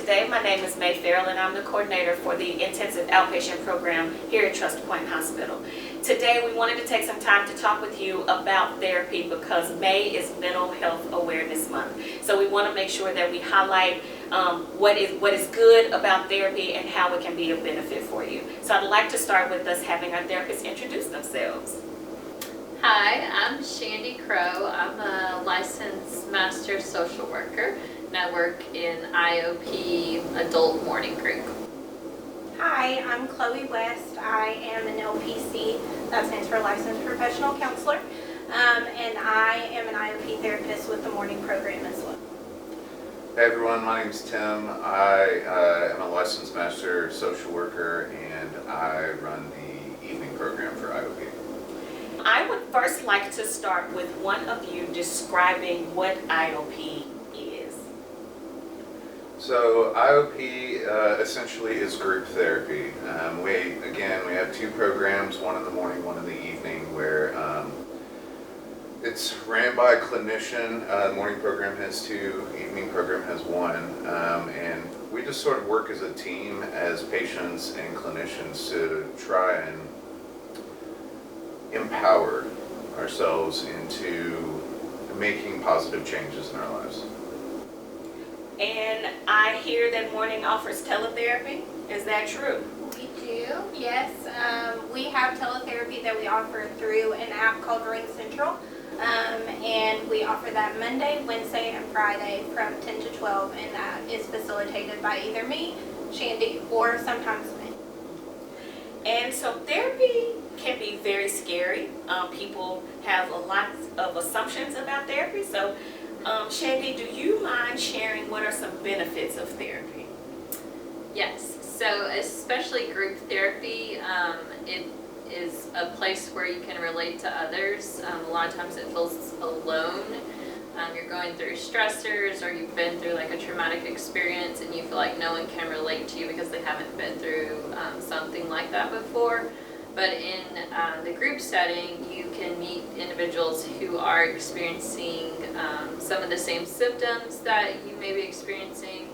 today. My name is May Farrell and I'm the coordinator for the intensive outpatient program here at TrustPoint Hospital. Today we wanted to take some time to talk with you about therapy because May is Mental Health Awareness Month. So we want to make sure that we highlight what is good about therapy and how it can be a benefit for you. So I'd like to start with us having our therapists introduce themselves. Hi, I'm Shandy Crow. I'm a licensed master social worker and I work in IOP Adult Morning Group. Hi, I'm Chloe West. I am an LPC, that stands for Licensed Professional Counselor, and I am an IOP therapist with the morning program as well. Hey everyone, my name is Tim. I am a licensed master social worker and I run the evening program for IOP. I would first like to start with one of you describing what IOP is. So IOP essentially is group therapy. We have two programs, one in the morning, one in the evening, where it's ran by a clinician. The morning program has two, evening program has one, and we just sort of work as a team as patients and clinicians to try and empower ourselves into making positive changes in our lives. And I hear that morning offers teletherapy. Is that true? We do, yes. We have teletherapy that we offer through an app called Ring Central, and we offer that Monday, Wednesday, and Friday from 10 to 12, and that is facilitated by either me, Shandy, or sometimes me. And so therapy can be very scary. People have a lot of assumptions about therapy. So, Shandy, do you mind sharing what are some benefits of therapy? Yes, so especially group therapy, it is a place where you can relate to others. A lot of times it feels alone. You're going through stressors or you've been through like a traumatic experience and you feel like no one can relate to you because they haven't been through something like that before. But in the group setting, you can meet individuals who are experiencing some of the same symptoms that you may be experiencing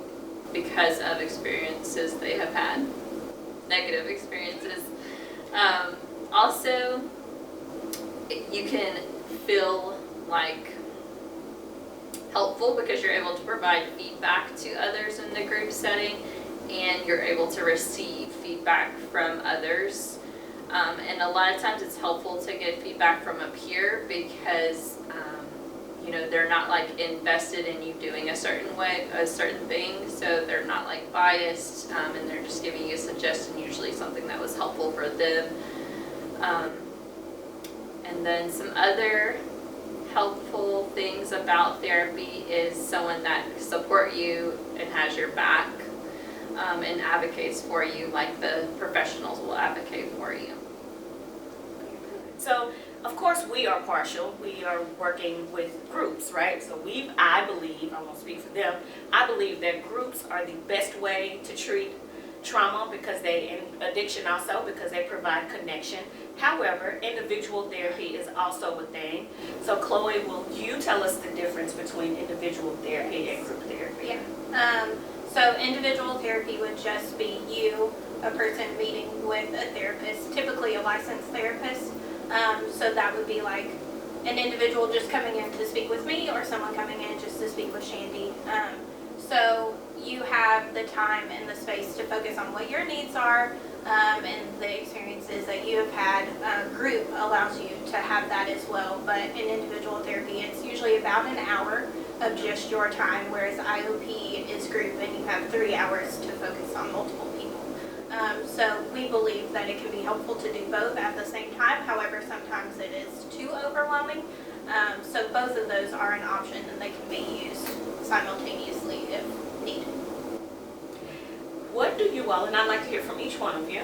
because of experiences they have had, negative experiences. Also, you can feel like helpful because you're able to provide feedback to others in the group setting and you're able to receive feedback from others. And a lot of times it's helpful to get feedback from a peer because they're not like invested in you doing a certain thing, so they're not like biased, and they're just giving you a suggestion, usually something that was helpful for them. And then some other helpful things about therapy is someone that supports you and has your back and advocates for you like the professionals will advocate for you. So, of course, we are partial. We are working with groups, right? So I believe, I won't speak for them, I believe that groups are the best way to treat trauma and addiction also because they provide connection. However, individual therapy is also a thing. So Chloe, will you tell us the difference between individual therapy and group therapy? Yeah. So individual therapy would just be you, a person meeting with a therapist, typically a licensed therapist. So that would be like an individual just coming in to speak with me or someone coming in just to speak with Shandy. So you have the time and the space to focus on what your needs are and the experiences that you have had. Group allows you to have that as well, but in individual therapy it's usually about an hour of just your time, whereas IOP is group and you have 3 hours to focus on multiple people. So we believe that it can be helpful to do both at the same time. However, sometimes it is too overwhelming. So both of those are an option and they can be used simultaneously if needed. What do you all, and I'd like to hear from each one of you,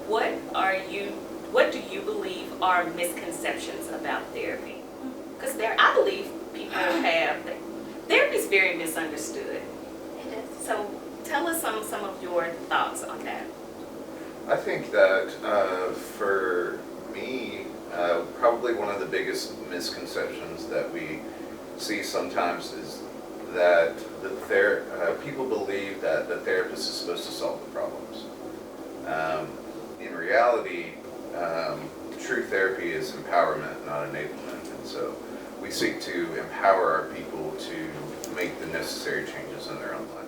what do you believe are misconceptions about therapy? Because I believe people have, therapy is very misunderstood. It is. So tell us some of your thoughts on that. I think that for me, probably one of the biggest misconceptions that we see sometimes is that people believe that the therapist is supposed to solve the problems. In reality, true therapy is empowerment, not enablement. And so we seek to empower our people to make the necessary changes in their own life.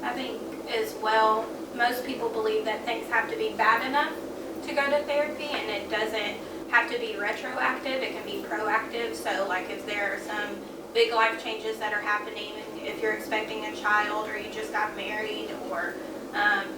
I think as well, most people believe that things have to be bad enough to go to therapy, and it doesn't have to be retroactive, it can be proactive. So like if there are some big life changes that are happening, if you're expecting a child, or you just got married, or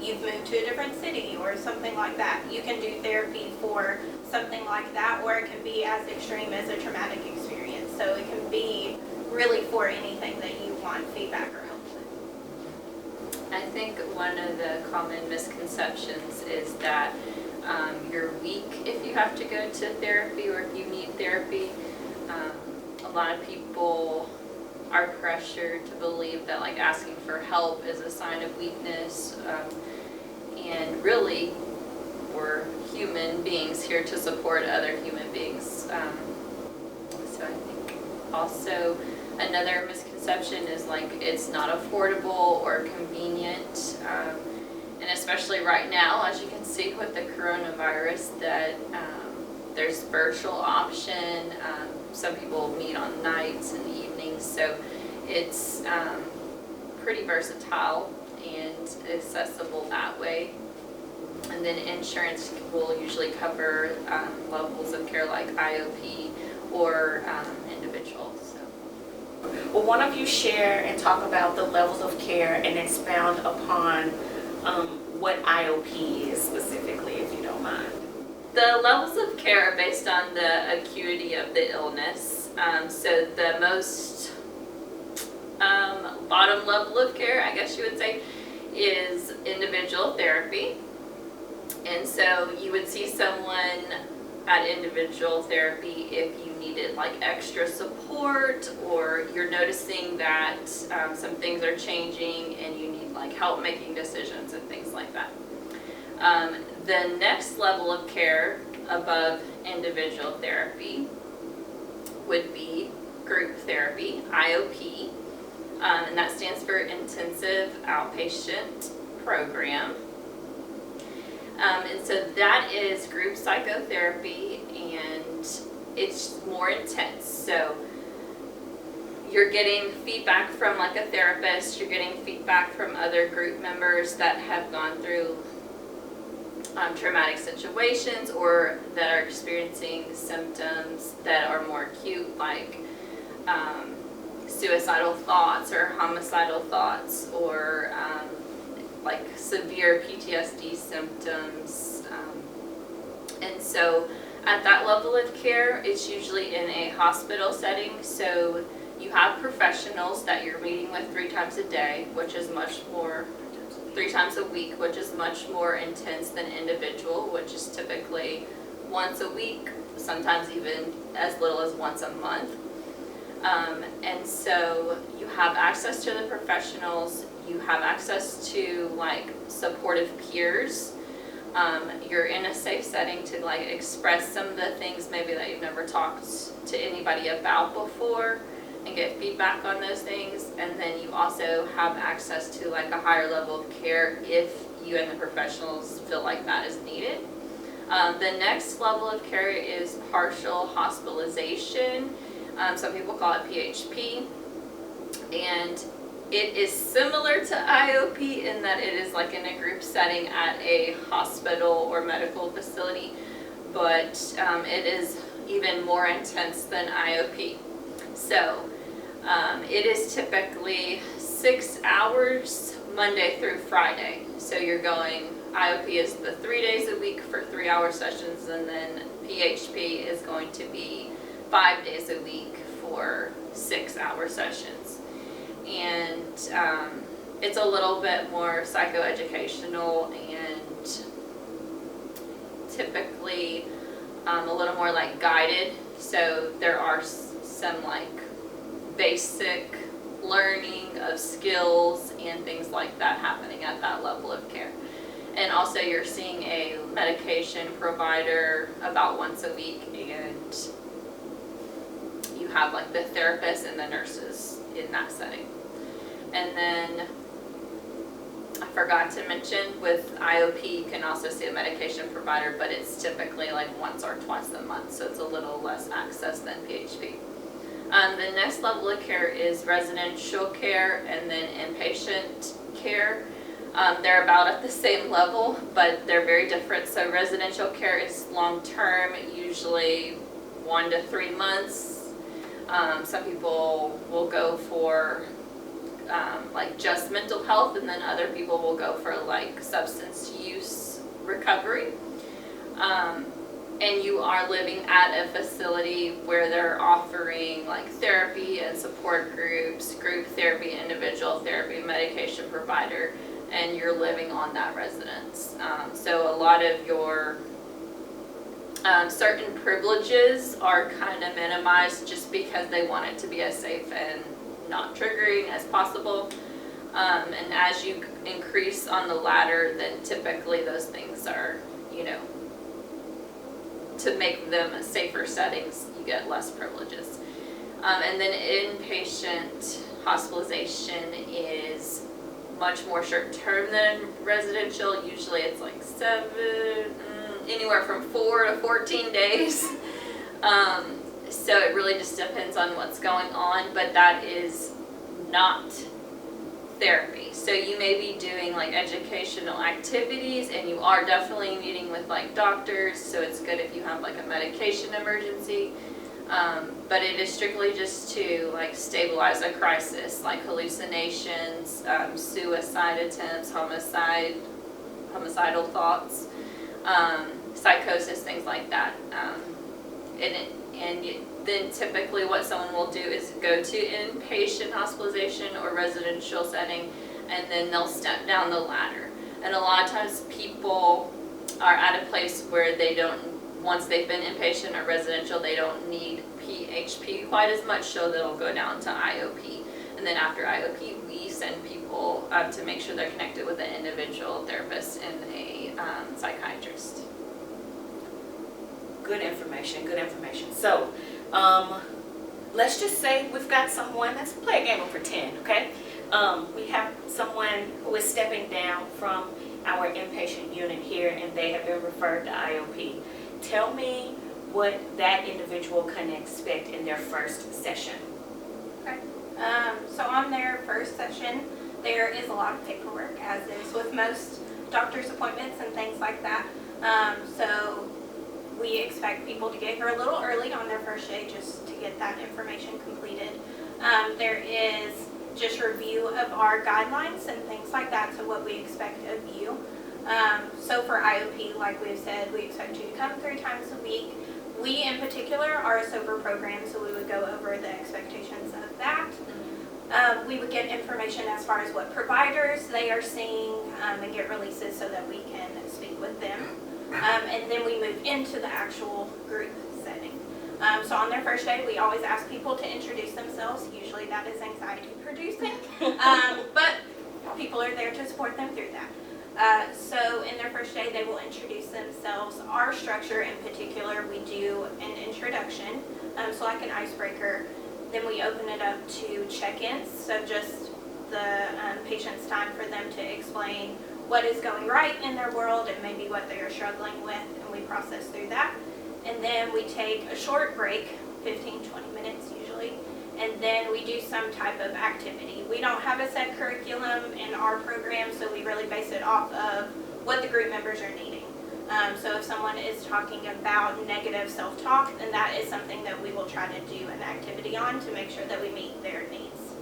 you've moved to a different city or something like that, you can do therapy for something like that, or it can be as extreme as a traumatic experience. So it can be really for anything that you want feedback or help with. I think one of the common misconceptions is that you're weak if you have to go to therapy or if you need therapy. A lot of people are pressured to believe that like asking for help is a sign of weakness, and really we're human beings here to support other human beings. So I think also another misconception is like it's not affordable or convenient, and especially right now, as you can see with the coronavirus, that there's virtual option. Some people meet on nights and evenings, so it's pretty versatile and accessible that way. And then insurance will usually cover levels of care like IOP or individual. So. Will one of you share and talk about the levels of care and expound upon what IOP is specifically, if you don't mind? The levels of care are based on the acuity of the illness. So the most bottom level of care, I guess you would say, is individual therapy. And so you would see someone at individual therapy if you needed like extra support, or you're noticing that some things are changing and you need like help making decisions and things like that. The next level of care above individual therapy would be group therapy, IOP, and that stands for Intensive Outpatient Program. And so that is group psychotherapy, and it's more intense. So you're getting feedback from like a therapist, you're getting feedback from other group members that have gone through traumatic situations or that are experiencing symptoms that are more acute, like suicidal thoughts or homicidal thoughts, or like severe PTSD symptoms. And so at that level of care, it's usually in a hospital setting. So you have professionals that you're meeting with 3 times a day, which is much more, 3 times a week, which is much more intense than individual, which is typically once a week, sometimes even as little as once a month. And so you have access to the professionals, you have access to like supportive peers. You're in a safe setting to like express some of the things maybe that you've never talked to anybody about before and get feedback on those things. And then you also have access to like a higher level of care if you and the professionals feel like that is needed. The next level of care is partial hospitalization. Some people call it PHP, and it is similar to IOP in that it is like in a group setting at a hospital or medical facility, but it is even more intense than IOP. So it is typically 6 hours Monday through Friday. So you're going, IOP is the 3 days a week for 3-hour sessions, and then PHP is going to be 5 days a week for 6-hour sessions. And it's a little bit more psychoeducational and typically a little more like guided. So there are some like basic learning of skills and things like that happening at that level of care. And also you're seeing a medication provider about once a week, and you have like the therapists and the nurses in that setting. And then I forgot to mention with IOP, you can also see a medication provider, but it's typically like once or twice a month, so it's a little less access than PHP. The next level of care is residential care and then inpatient care. They're about at the same level, but they're very different. So residential care is long-term, usually 1 to 3 months. Some people will go for like just mental health, and then other people will go for like substance use recovery. And you are living at a facility where they're offering like therapy and support groups, group therapy, individual therapy, medication provider, and you're living on that residence. So a lot of your certain privileges are kind of minimized just because they want it to be as safe and not triggering as possible. And as you increase on the ladder, then typically those things are, you know, to make them safer settings, you get less privileges. And then inpatient hospitalization is much more short-term than residential. Usually it's like anywhere from 4 to 14 days. So it really just depends on what's going on, but that is not therapy. So you may be doing like educational activities, and you are definitely meeting with like doctors, so it's good if you have like a medication emergency. But it is strictly just to like stabilize a crisis, like hallucinations, suicide attempts, homicidal thoughts, psychosis, things like that. Then typically what someone will do is go to inpatient hospitalization or residential setting, and then they'll step down the ladder. And a lot of times people are at a place where they don't, once they've been inpatient or residential, they don't need PHP quite as much, so they'll go down to IOP. And then after IOP, we send people to make sure they're connected with an individual therapist and a psychiatrist. Good information, good information. So, let's just say we've got someone, let's play a game of pretend, okay? We have someone who is stepping down from our inpatient unit here, and they have been referred to IOP. Tell me what that individual can expect in their first session. Okay. So on their first session, there is a lot of paperwork, as is with most doctor's appointments and things like that. So we expect people to get here a little early on their first day just to get that information completed. There is just review of our guidelines and things like that, so what we expect of you. So for IOP, like we've said, we expect you to come 3 times a week. We in particular are a sober program, so we would go over the expectations of that. We would get information as far as what providers they are seeing, and get releases so that we can speak with them. And then we move into the actual group setting. So on their first day, we always ask people to introduce themselves. Usually that is anxiety producing, but people are there to support them through that. So in their first day, they will introduce themselves. Our structure in particular, we do an introduction, so like an icebreaker. Then we open it up to check-ins, so just the patient's time for them to explain what is going right in their world and maybe what they are struggling with, and we process through that. And then we take a short break, 15-20 minutes usually, and then we do some type of activity. We don't have a set curriculum in our program, so we really base it off of what the group members are needing. So if someone is talking about negative self-talk, then that is something that we will try to do an activity on to make sure that we meet their needs.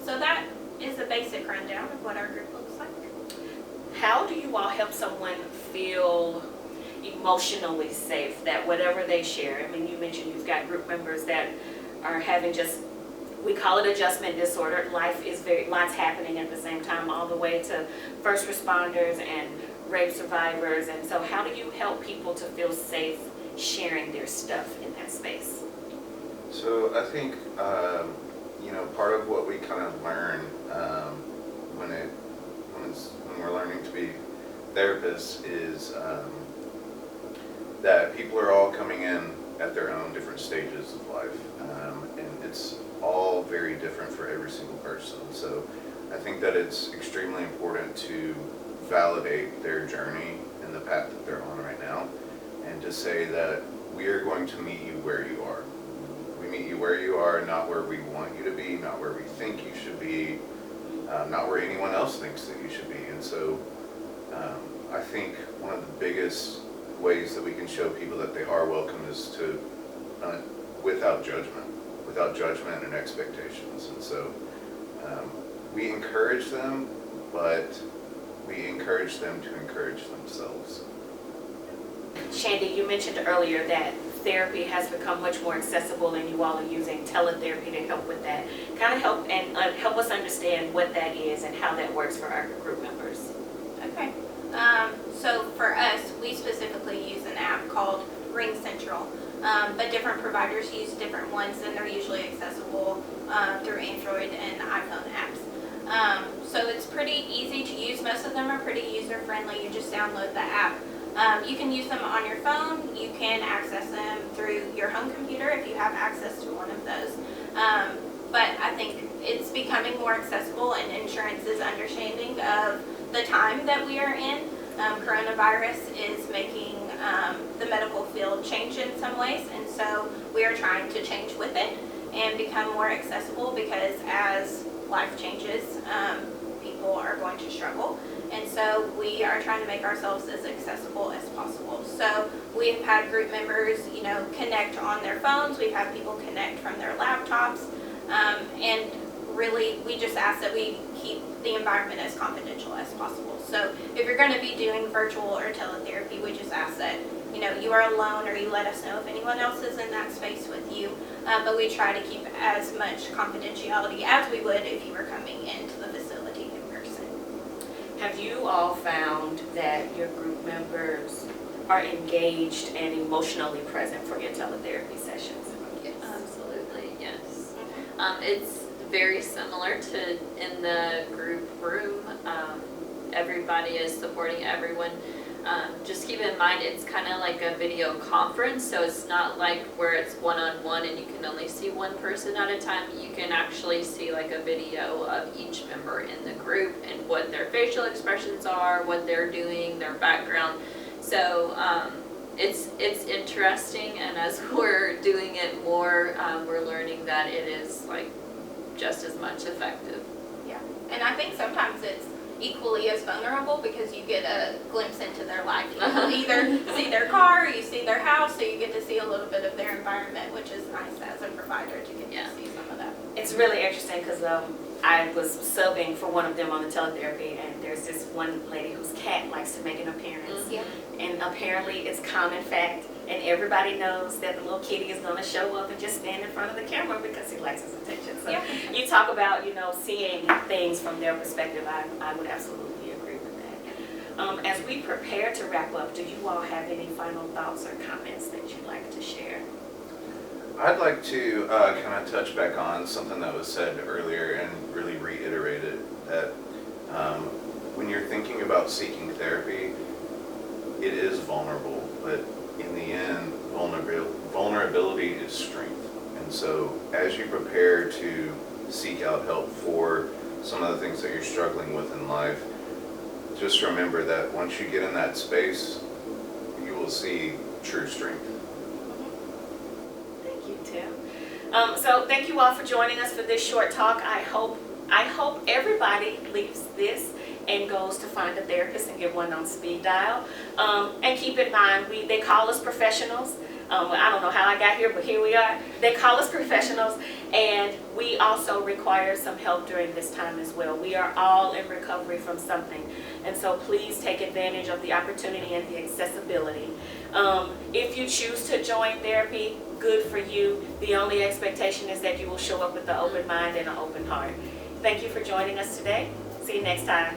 So that is a basic rundown of what our group looks like. How do you all help someone feel emotionally safe, that whatever they share, I mean, you mentioned you've got group members that are having just, we call it adjustment disorder. Life is lots happening at the same time, all the way to first responders and rape survivors. And so how do you help people to feel safe sharing their stuff in that space? So I think, part of what we kind of learn when we're learning to be therapists is that people are all coming in at their own different stages of life. And it's all very different for every single person. So I think that it's extremely important to validate their journey and the path that they're on right now, and to say that we are going to meet you where you are. We meet you where you are, not where we want you to be, not where we think you should be, not where anyone else thinks that you should be. And so I think one of the biggest ways that we can show people that they are welcome is to, without judgment and expectations. And so we encourage them, but we encourage them to encourage themselves. Shandy, you mentioned earlier that therapy has become much more accessible, and you all are using teletherapy to help with that. Kind of help us understand what that is and how that works for our group members. Okay. So for us, we specifically use an app called Ring Central, but different providers use different ones, and they're usually accessible through Android and iPhone apps. So it's pretty easy to use. Most of them are pretty user-friendly. You just download the app. You can use them on your phone. You can access them through your home computer if you have access to one of those. But I think it's becoming more accessible, and insurance is understanding of the time that we are in. Coronavirus is making the medical field change in some ways, and so we are trying to change with it and become more accessible, because as life changes, people are going to struggle. And so we are trying to make ourselves as accessible as possible. So we've had group members, connect on their phones. We've had people connect from their laptops. And really, we just ask that we keep the environment as confidential as possible. So if you're going to be doing virtual or teletherapy, we just ask that, you are alone, or you let us know if anyone else is in that space with you. But we try to keep as much confidentiality as we would if you were coming into the facility in person. Have you all found that your group members are engaged and emotionally present for your teletherapy sessions? Yes, absolutely, yes. It's very similar to in the group room. Everybody is supporting everyone. Just keep in mind, it's kind of like a video conference, so it's not like where it's one-on-one and you can only see one person at a time. You can actually see like a video of each member in the group and what their facial expressions are, what they're doing, their background. So it's interesting, and as we're doing it more, we're learning that it is like just as much effective. Yeah, and I think sometimes it's equally as vulnerable, because you get a glimpse into their life. You either see their car or you see their house, so you get to see a little bit of their environment, which is nice as a provider to get to see some of that. It's really interesting because I was subbing for one of them on the teletherapy, and there's this one lady whose cat likes to make an appearance. Yeah. And apparently it's common fact, and everybody knows that the little kitty is going to show up and just stand in front of the camera because he likes his attention. So Yeah. you talk about, seeing things from their perspective. I would absolutely agree with that. As we prepare to wrap up, do you all have any final thoughts or comments that you'd like to share? I'd like to kind of touch back on something that was said earlier and really reiterate it, that when you're thinking about seeking therapy, it is vulnerable, but in the end, vulnerability is strength. And so as you prepare to seek out help for some of the things that you're struggling with in life, just remember that once you get in that space, you will see true strength. Thank you, Tim. So thank you all for joining us for this short talk. I hope everybody leaves this and goes to find a therapist and get one on speed dial. And keep in mind, they call us professionals. I don't know how I got here, but here we are. They call us professionals, and we also require some help during this time as well. We are all in recovery from something, and so please take advantage of the opportunity and the accessibility. If you choose to join therapy, good for you. The only expectation is that you will show up with an open mind and an open heart. Thank you for joining us today. See you next time.